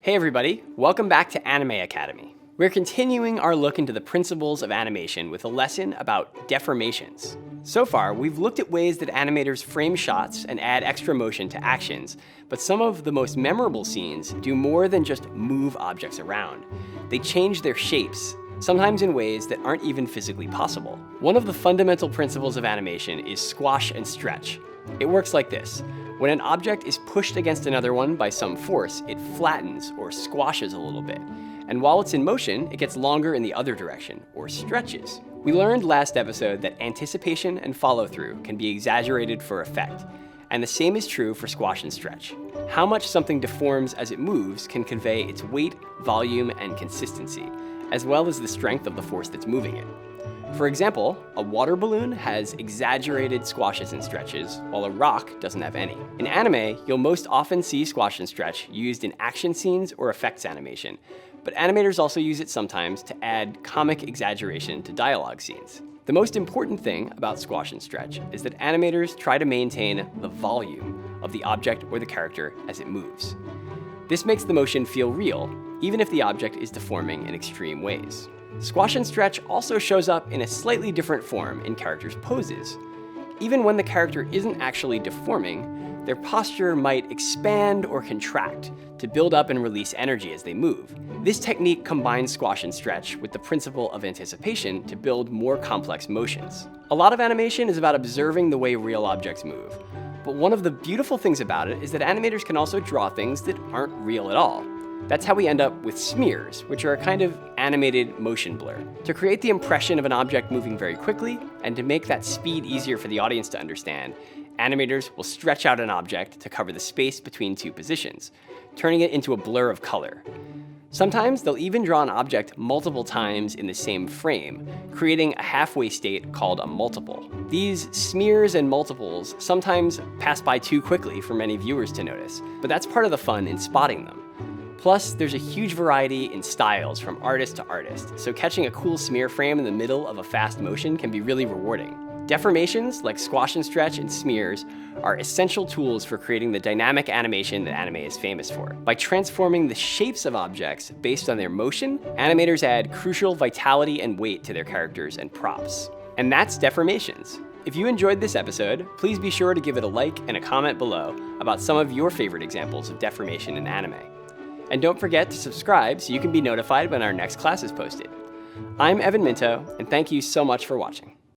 Hey everybody, welcome back to Anime Academy. We're continuing our look into the principles of animation with a lesson about deformations. So far, we've looked at ways that animators frame shots and add extra motion to actions, but some of the most memorable scenes do more than just move objects around. They change their shapes, sometimes in ways that aren't even physically possible. One of the fundamental principles of animation is squash and stretch. It works like this. When an object is pushed against another one by some force, it flattens or squashes a little bit. And while it's in motion, it gets longer in the other direction, or stretches. We learned last episode that anticipation and follow-through can be exaggerated for effect. And the same is true for squash and stretch. How much something deforms as it moves can convey its weight, volume, and consistency, as well as the strength of the force that's moving it. For example, a water balloon has exaggerated squashes and stretches, while a rock doesn't have any. In anime, you'll most often see squash and stretch used in action scenes or effects animation, but animators also use it sometimes to add comic exaggeration to dialogue scenes. The most important thing about squash and stretch is that animators try to maintain the volume of the object or the character as it moves. This makes the motion feel real, even if the object is deforming in extreme ways. Squash and stretch also shows up in a slightly different form in characters' poses. Even when the character isn't actually deforming, their posture might expand or contract to build up and release energy as they move. This technique combines squash and stretch with the principle of anticipation to build more complex motions. A lot of animation is about observing the way real objects move, but one of the beautiful things about it is that animators can also draw things that aren't real at all. That's how we end up with smears, which are a kind of animated motion blur. To create the impression of an object moving very quickly, and to make that speed easier for the audience to understand, animators will stretch out an object to cover the space between two positions, turning it into a blur of color. Sometimes they'll even draw an object multiple times in the same frame, creating a halfway state called a multiple. These smears and multiples sometimes pass by too quickly for many viewers to notice, but that's part of the fun in spotting them. Plus, there's a huge variety in styles from artist to artist, so catching a cool smear frame in the middle of a fast motion can be really rewarding. Deformations, like squash and stretch and smears, are essential tools for creating the dynamic animation that anime is famous for. By transforming the shapes of objects based on their motion, animators add crucial vitality and weight to their characters and props. And that's Deformations. If you enjoyed this episode, please be sure to give it a like and a comment below about some of your favorite examples of deformation in anime. And don't forget to subscribe so you can be notified when our next class is posted. I'm Evan Minto, and thank you so much for watching.